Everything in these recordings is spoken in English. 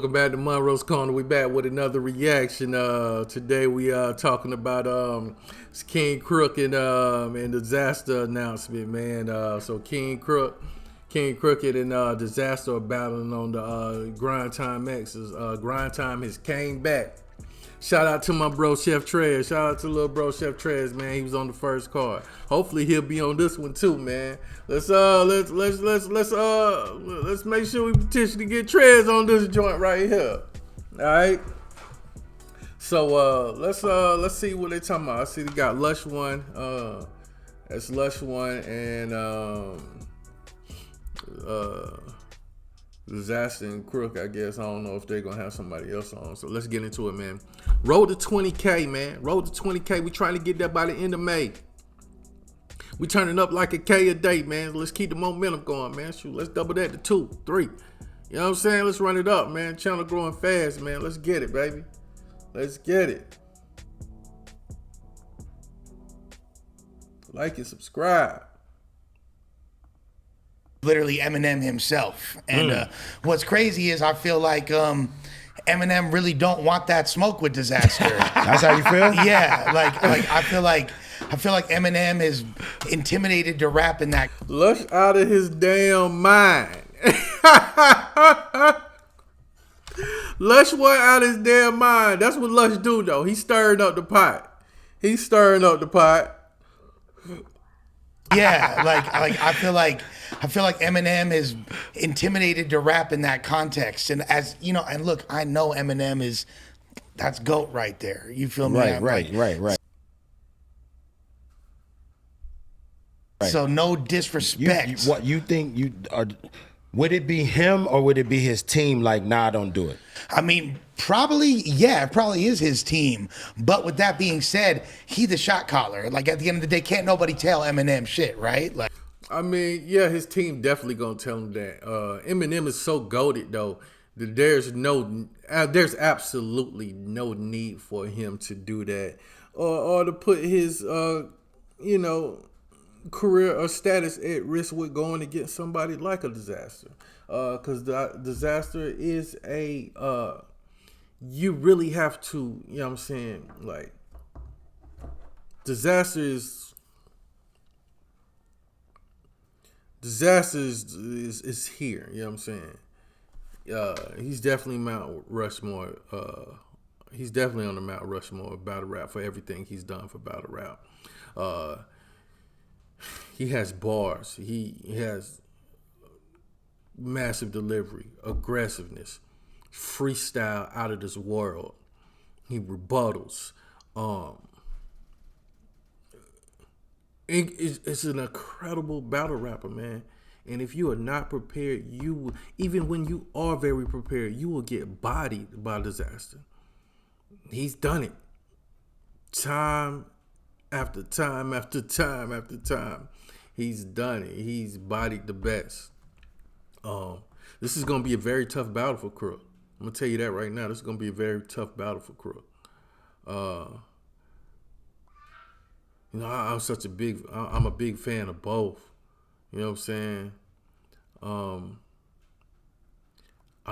Welcome back to Munroe's Corner. We back with another reaction. Today we talking about King Crooked and the Dizaster announcement, man. So King Crooked and Dizaster are battling on the Grind Time X's. Grind Time has came back. Shout out to my bro Chef Trez. Shout out to little bro Chef Trez, man. He was on the first card. Hopefully he'll be on this one too, man. Let's make sure we potentially get Trez on this joint right here. All right. So let's see what they talking about. I see they got Lush one. That's Lush one and Dizaster and Crooked, I guess. I don't know if they're gonna have somebody else on. So let's get into it, man. Road to 20K, man. Road to 20K. We trying to get that by the end of May. We turning up like a K a day, man. Let's keep the momentum going, man. Shoot, let's double that to 2, 3. You know what I'm saying? Let's run it up, man. Channel growing fast, man. Let's get it, baby. Let's get it. Like and subscribe. Literally Eminem himself. And what's crazy is I feel like Eminem really don't want that smoke with Dizaster. That's how you feel? Yeah, like I feel like Eminem is intimidated to rap in that. Lush out of his damn mind. Lush went out of his damn mind. That's what Lush do though. He's stirring up the pot. He's stirring up the pot. Yeah, like I feel like Eminem is intimidated to rap in that context. And as you know, and look, I know Eminem that's GOAT right there. You feel me? Right. So no disrespect. What you think you are? Would it be him or would it be his team? Like, nah, don't do it. I mean, probably, yeah, it probably is his team. But with that being said, he the shot caller. Like at the end of the day, can't nobody tell Eminem shit, right? Like, I mean, yeah, his team definitely gonna tell him that. Eminem is so goated though that there's absolutely no need for him to do that or to put his career or status at risk with going against somebody like a Dizaster. Because the Dizaster is you really have to, you know what I'm saying, like, Dizaster is here, you know what I'm saying? He's definitely Mount Rushmore. He's definitely on the Mount Rushmore of battle rap for everything he's done for battle rap. He has bars. He has massive delivery, aggressiveness, freestyle out of this world. He rebuttals. It's an incredible battle rapper, man. And if you are not prepared, even when you are very prepared, you will get bodied by Dizaster. He's done it. Time after time after time after time. He's done it. He's bodied the best. This is going to be a very tough battle for Crook. I'm going to tell you that right now. This is going to be a very tough battle for Crook. I'm a big fan of both. You know what I'm saying? I'm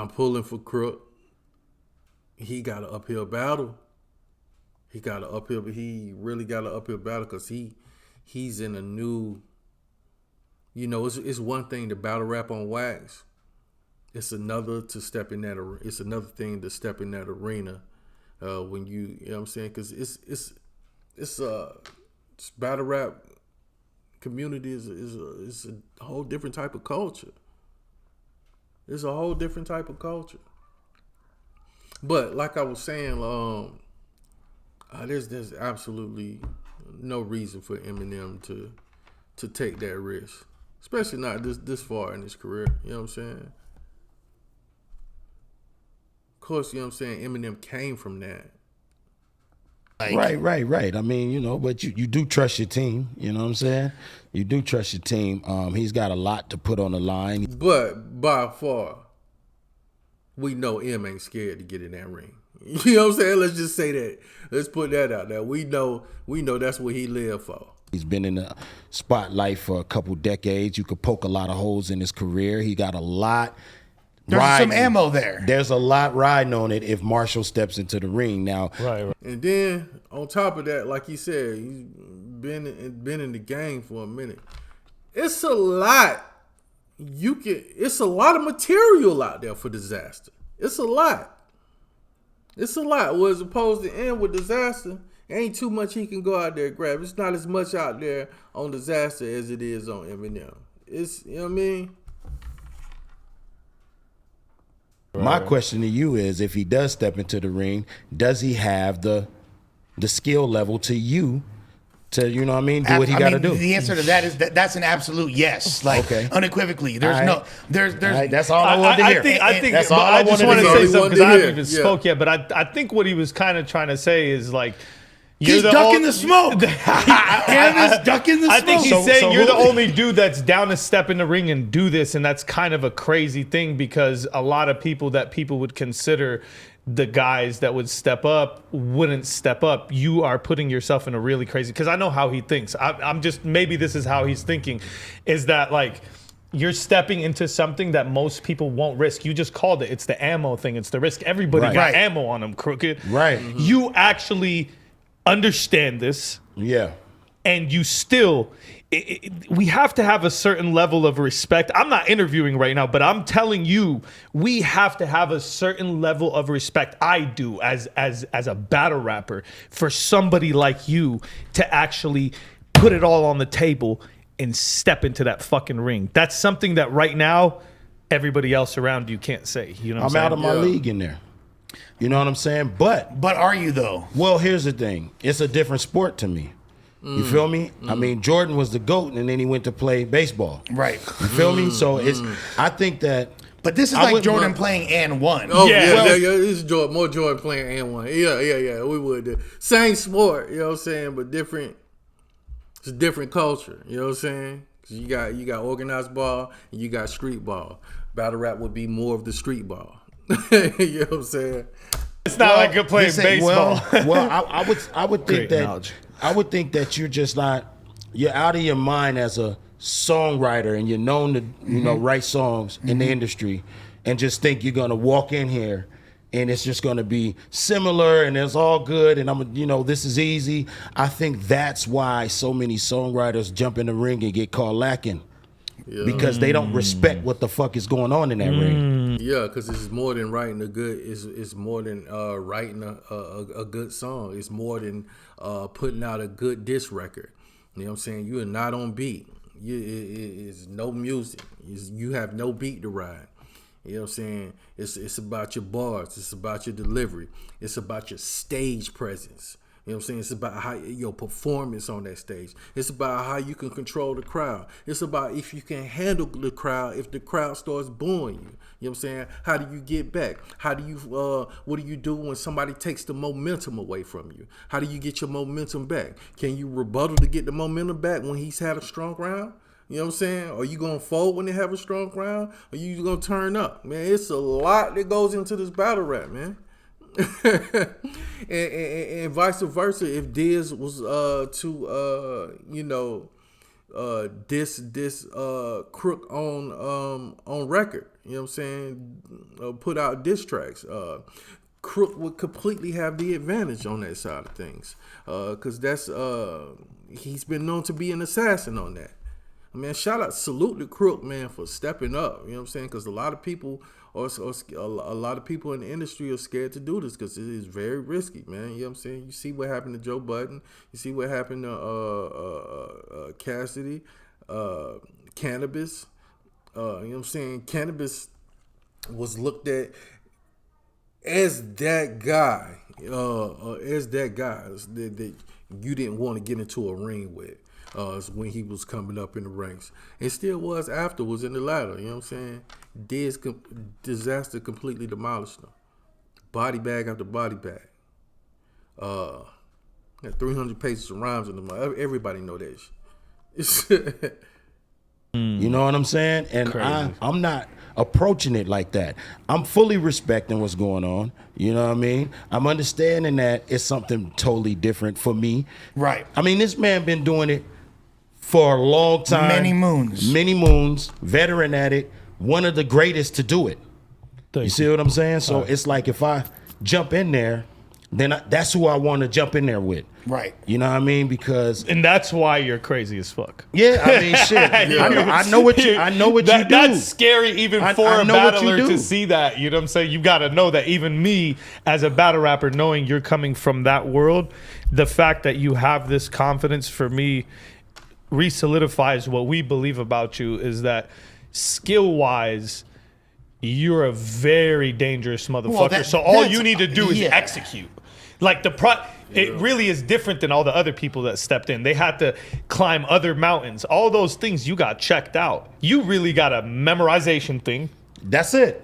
pulling for Crook. He got an uphill battle. He really got an uphill battle because he's in a new, it's one thing to battle rap on wax. It's another to step in that. It's another thing to step in that arena when you know what I'm saying, because it's battle rap community is a whole different type of culture. It's a whole different type of culture. But like I was saying, there's absolutely no reason for Eminem to take that risk, especially not this far in his career. You know what I'm saying? Of course, you know what I'm saying. Eminem came from that. Right. I mean, but you do trust your team. You know what I'm saying? You do trust your team. He's got a lot to put on the line. But by far, we know M ain't scared to get in that ring. You know what I'm saying? Let's just say that. Let's put that out there. We know that's what he lived for. He's been in the spotlight for a couple decades. You could poke a lot of holes in his career. He got a lot There's some ammo there. There's a lot riding on it if Marshall steps into the ring now. Right. And then on top of that, like you said, he's been in the game for a minute. It's a lot. It's a lot of material out there for Dizaster. It's a lot. Well, as opposed to end with Dizaster, ain't too much he can go out there and grab. It's not as much out there on Dizaster as it is on Eminem. It's, you know what I mean? My question to you is, if he does step into the ring, does he have the skill level to you to, you know what I mean, do what he got to do? The answer to that is that's an absolute yes. Like, unequivocally. There's there's that's all I wanted to hear. I think that's but all I just want to say something because I haven't even Yeah. spoke yet, but I think what he was kind of trying to say is like, He's ducking the smoke. Cam is ducking the smoke. I think he's saying you're the only dude that's down to step in the ring and do this, and that's kind of a crazy thing because a lot of people that people would consider the guys that would step up wouldn't step up. You are putting yourself in a really crazy, because I know how he thinks. I'm just, maybe this is how he's thinking, is that like, you're stepping into something that most people won't risk. You just called it. It's the ammo thing. It's the risk. Everybody got ammo on them, Crooked. Right. Mm-hmm. You actually understand this. Yeah. And you still, we have to have a certain level of respect. I'm not interviewing right now, but I'm telling you, we have to have a certain level of respect. I do as a battle rapper for somebody like you to actually put it all on the table and step into that fucking ring. That's something that right now everybody else around you can't say. You know what I'm saying? out of my league in there. You know what I'm saying? But are you though? Well, here's the thing. It's a different sport to me. You feel me? I mean, Jordan was the GOAT, and then he went to play baseball. Right. You feel me? So I think that. But this is like Jordan playing and one. Oh yeah. This is more Jordan playing and one. Yeah. We would do. Same sport, you know what I'm saying, but different. It's a different culture. You know what I'm saying? 'Cause you got organized ball and you got street ball. Battle rap would be more of the street ball. You know what I'm saying? It's not like you're playing baseball. I would think that I would think that you're just not, you're out of your mind as a songwriter, and you're known to write songs in the industry, and just think you're gonna walk in here and it's just gonna be similar and it's all good and this is easy. I think that's why so many songwriters jump in the ring and get caught lacking. Yeah. Because they don't respect what the fuck is going on in that ring. Yeah, because it's more than writing a good. It's more than writing a good song. It's more than putting out a good diss record. You know what I'm saying? You are not on beat. It's no music. You have no beat to ride. You know what I'm saying? It's about your bars. It's about your delivery. It's about your stage presence. You know what I'm saying? It's about how your performance on that stage. It's about how you can control the crowd. It's about if you can handle the crowd, if the crowd starts booing you. You know what I'm saying? How do you get back? How do you, what do you do when somebody takes the momentum away from you? How do you get your momentum back? Can you rebuttal to get the momentum back when he's had a strong round? You know what I'm saying? Are you going to fold when they have a strong round? Or are you going to turn up? Man, it's a lot that goes into this battle rap, man. and vice versa, if Diz was diss Crook on record, you know what I'm saying, put out diss tracks, Crook would completely have the advantage on that side of things, because that's he's been known to be an assassin on that. Man, salute to Crook, man, for stepping up. You know what I'm saying? Because a lot of people, a lot of people in the industry are scared to do this because it is very risky, man. You know what I'm saying? You see what happened to Joe Budden. You see what happened to Cassidy, Cannabis. You know what I'm saying? Cannabis was looked at as that guy, that you didn't want to get into a ring with. When he was coming up in the ranks, and still was afterwards in the ladder. You know what I'm saying? Dizaster completely demolished him. Body bag after body bag. Got 300 pages of rhymes in them. Everybody know that shit. You know what I'm saying? And I'm not approaching it like that. I'm fully respecting what's going on. You know what I mean? I'm understanding that it's something totally different for me. Right. I mean, this man been doing it for a long time. Many moons. Veteran at it. One of the greatest to do it. You see what I'm saying? So it's like if I jump in there, then that's who I want to jump in there with. Right. You know what I mean? Because and that's why you're crazy as fuck. yeah, I mean, shit. I know what you do. That's scary even for I a know what you battler do. to see that. You know what I'm saying? You got to know that even me as a battle rapper, knowing you're coming from that world, the fact that you have this confidence for me re-solidifies what we believe about you is that skill-wise, you're a very dangerous motherfucker. So all you need to do is execute. Like it really is different than all the other people that stepped in. They had to climb other mountains. All those things you got checked out. You really got a memorization thing. That's it.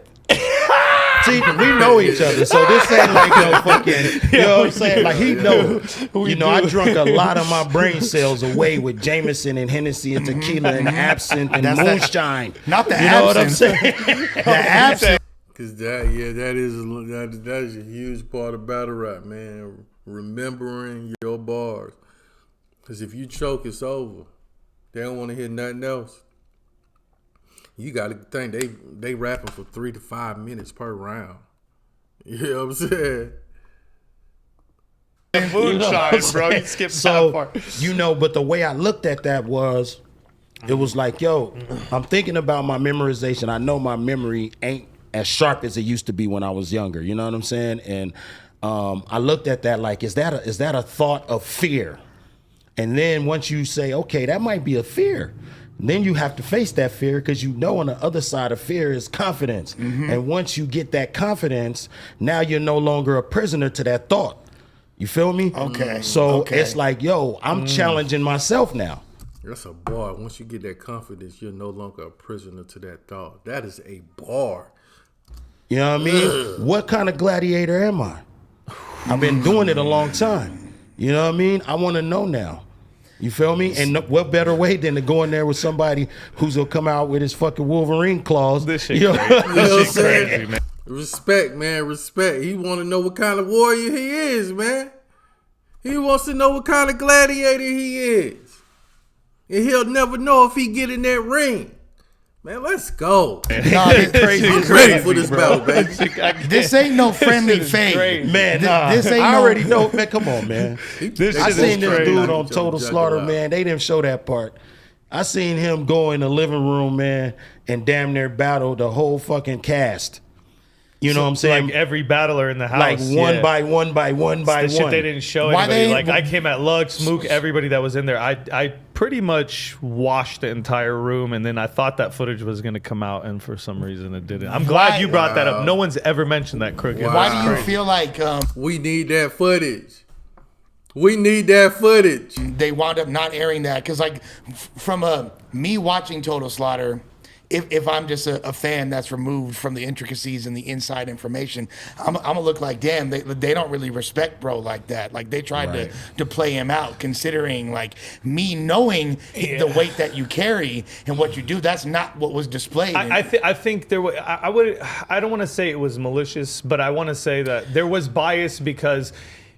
See, we know each other, so this ain't like no fucking, you know what I'm saying? Like, he knows. You know, I drunk a lot of my brain cells away with Jameson and Hennessy and tequila and absinthe and moonshine. Not the absinthe. You know what I'm saying? The absinthe. Cause that is a huge part of battle rap, man. Remembering your bars. Cause if you choke, it's over. They don't want to hear nothing else. You got to think they rapping for 3 to 5 minutes per round. You know what I'm saying? Moonshine, bro. You skipped that part. You know, but the way I looked at that was, it was like, yo, I'm thinking about my memorization. I know my memory ain't as sharp as it used to be when I was younger. You know what I'm saying? And I looked at that like, is that a thought of fear? And then once you say, okay, that might be a fear, then you have to face that fear because you know on the other side of fear is confidence. And once you get that confidence, now you're no longer a prisoner to that thought. You feel me? Okay. So it's like, yo, I'm challenging myself now. That's a bar. Once you get that confidence, you're no longer a prisoner to that thought. That is a bar. You know what I mean? What kind of gladiator am I? I've been doing it a long time. You know what I mean? I want to know now. You feel me? And what better way than to go in there with somebody who's gonna come out with his fucking Wolverine claws? This shit You know? crazy. This shit crazy, man. Respect, man. Respect. He want to know what kind of warrior he is, man. He wants to know what kind of gladiator he is. And he'll never know if he get in that ring. Man, let's go. Nah, it's crazy. I'm ready for this battle, baby. This ain't no friendly fade. Man, This ain't I no- already know. Man, come on, man. This I shit seen is this crazy. dude on Total Judge Slaughter, it out. man. They didn't show that part. I seen him go in the living room, man, and damn near battle the whole fucking cast. You know what I'm saying? Like every battler in the house. Like one by one by one by the shit one. they didn't show Why anybody. they- Like I came at Lux, Smook, everybody that was in there. I pretty much washed the entire room, and then I thought that footage was gonna come out, and for some reason it didn't. I'm glad you brought that up. No one's ever mentioned that, Crooked. Wow. Why do you feel like We need that footage. We need that footage. they wound up not airing that? Because like from me watching Total Slaughter, if I'm just a fan that's removed from the intricacies and the inside information, I'm gonna look like, damn, they don't really respect bro like that. Like they tried to play him out, considering like me knowing the weight that you carry and what you do. That's not what was displayed. I think there was. I don't want to say it was malicious, but I want to say that there was bias because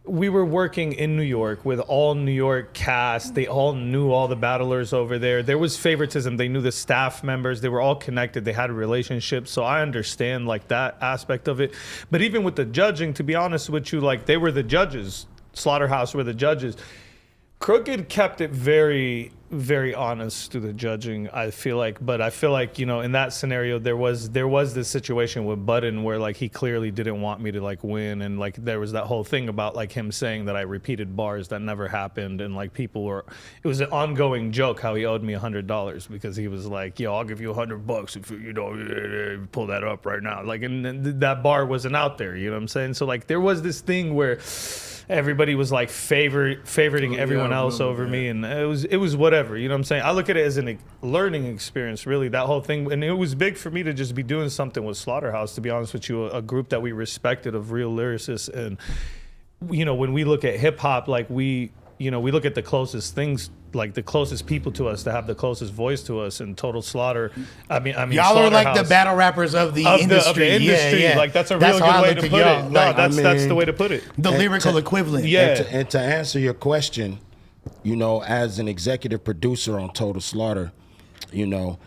we were working in New York with all New York cast. They all knew all the battlers over there. There was favoritism. They knew the staff members. They were all connected. They had relationships. So I understand like that aspect of it. But even with the judging, to be honest with you, like they were the judges. Slaughterhouse were the judges. Crooked kept it very, very honest to the judging, I feel like. But I feel like, you know, in that scenario, there was this situation with Budden where like he clearly didn't want me to like win, and like there was that whole thing about like him saying that I repeated bars that never happened, and like people were, it was an ongoing joke how he owed me $100 because he was like, yo, I'll give you $100 if you know pull that up right now. Like, and that bar wasn't out there, you know what I'm saying? So like there was this thing where everybody was like favoriting everyone else over me, and it was whatever, you know what I'm saying? I look at it as a learning experience, really, that whole thing. And it was big for me to just be doing something with Slaughterhouse, to be honest with you, a group that we respected of real lyricists. And you know, when we look at hip hop, like we look at the closest things, like the closest people to us that have the closest voice to us, and Total Slaughter. I mean, y'all are like the battle rappers of the industry. Yeah. Like that's a real good way to put it. No, Like, that's the way to put it. the lyrical equivalent. Yeah. And to answer your question, you know, as an executive producer on Total Slaughter, you know,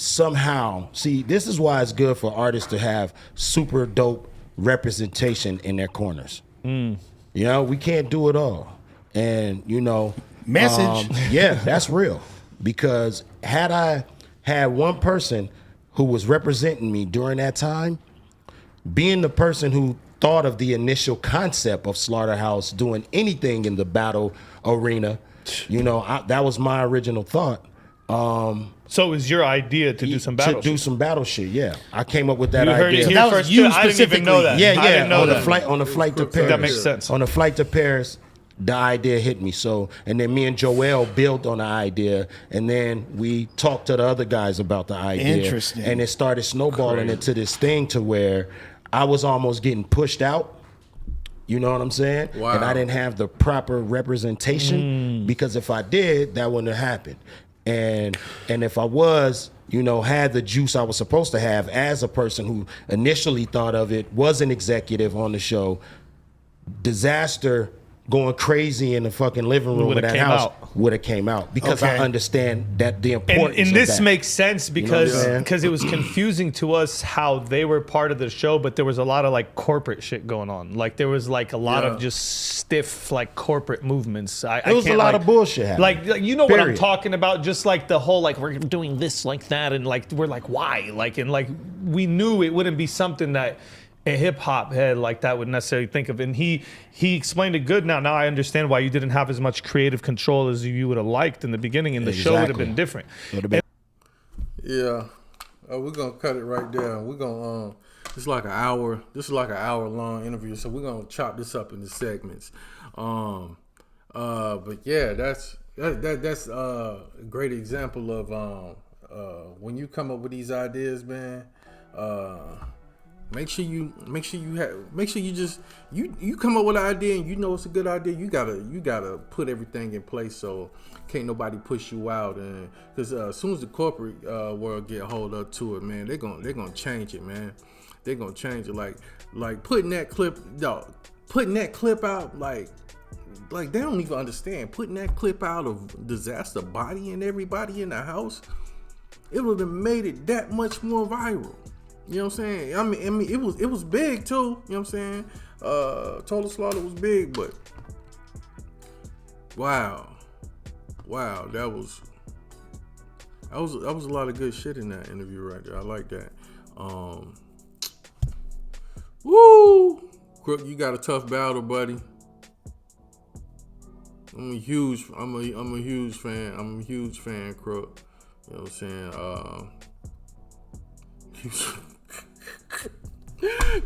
somehow, see, this is why it's good for artists to have super dope representation in their corners. You know, we can't do it all. And, you know, Message. Yeah, that's real. Because had I had one person who was representing me during that time, being the person who thought of the initial concept of Slaughterhouse doing anything in the battle arena, you know, that was my original thought. So it was your idea to do some battle to do shit. some battle shit, yeah. I came up with that You heard idea. it here That was first. you I didn't even know that. Yeah, I didn't know on that. the flight to Paris. That makes sense. On the flight to Paris, the idea hit me. So, and then me and Joel built on the idea, and then we talked to the other guys about the idea. Interesting. And it started snowballing into this thing to where I was almost getting pushed out. You know what I'm saying? Wow. And I didn't have the proper representation because if I did, that wouldn't have happened. And if I was, you know, had the juice I was supposed to have as a person who initially thought of it, was an executive on the show, Dizaster going crazy in the fucking living room of Would've that came house out. would have came out because I Okay. understand that the importance And of this that. makes sense because what I'm saying? because it was confusing to us how they were part of the show, but there was a lot of like corporate shit going on. Like there was like a lot of just stiff like corporate movements. There was a lot of bullshit happening. Like you know what I'm Period. talking about? Just like the whole like we're doing this like that, and like we're like why? Like and like we knew it wouldn't be something that a hip hop head like that would necessarily think of. And he explained it good. Now I understand why you didn't have as much creative control as you would have liked in the beginning, and the show would have Exactly. been different. Yeah. We're gonna cut it right there. We're gonna this is like an hour. This is like an hour long interview, so we're gonna chop this up into segments. But yeah, that's a great example of when you come up with these ideas, man. Make sure you just come up with an idea and you know it's a good idea. You gotta put everything in place so can't nobody push you out. And because as soon as the corporate world get a hold up to it, man, they're gonna change it, man. They're gonna change it. Like putting that clip out, like they don't even understand. Putting that clip out of Dizaster body and everybody in the house, it would have made it that much more viral. You know what I'm saying? I mean, it was big too. You know what I'm saying? Total Slaughter was big, but wow, that was a lot of good shit in that interview right there. I like that. Woo, Crook, you got a tough battle, buddy. I'm a huge fan. I'm a huge fan, Crook. You know what I'm saying?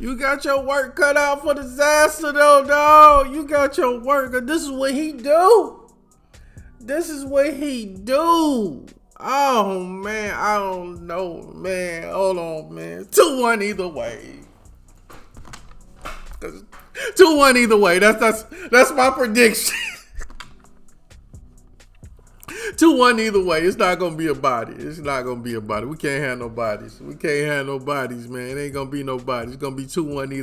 You got your work cut out for Dizaster though, dog. You got your work. This is what he do. Oh man, I don't know, man. Hold on, man. 2-1 either way. 2-1 either way. That's my prediction. 2-1 either way. It's not gonna be a body. We can't have no bodies. Man. It ain't gonna be no bodies. It's gonna be 2-1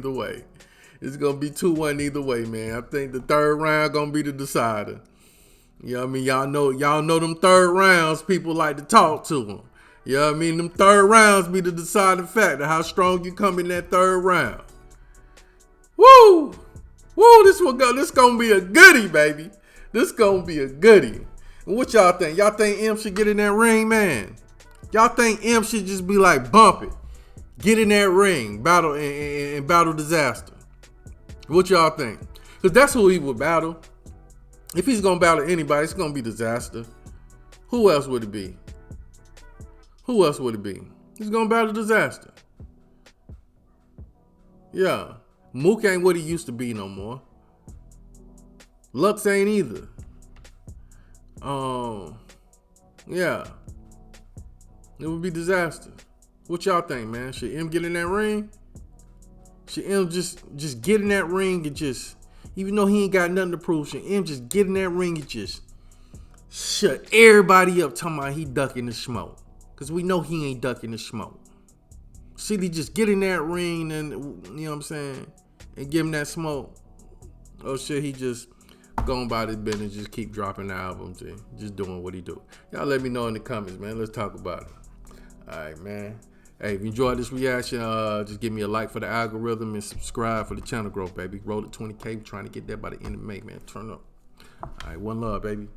either way. Man. I think the third round gonna be the decider. You know what I mean? Y'all know them third rounds. People like to talk to them. You know what I mean? Them third rounds be the deciding factor. How strong you come in that third round. Woo! This gonna be a goodie, baby. This gonna be a goodie. And what y'all think? Y'all think M should get in that ring, man? Y'all think M should just be like, bump it, get in that ring, battle and battle Dizaster? What y'all think? Because that's who he would battle. If he's gonna battle anybody, it's gonna be Dizaster. Who else would it be? He's gonna battle Dizaster. Yeah, Mook ain't what he used to be no more. Lux ain't either. Yeah. It would be Dizaster. What y'all think, man? Should M get in that ring? Should M just get in that ring and just, even though he ain't got nothing to prove, should M just get in that ring and just shut everybody up talking about he ducking the smoke? Because we know he ain't ducking the smoke. Should he just get in that ring and, you know what I'm saying, and give him that smoke? Or should he just going by his business, just keep dropping the albums and just doing what he do? Y'all let me know in the comments, man. Let's talk about it. All right, man. Hey, if you enjoyed this reaction, just give me a like for the algorithm and subscribe for the channel growth, baby. Roll to 20K. We're trying to get there by the end of May, man. Turn up. All right, one love, baby.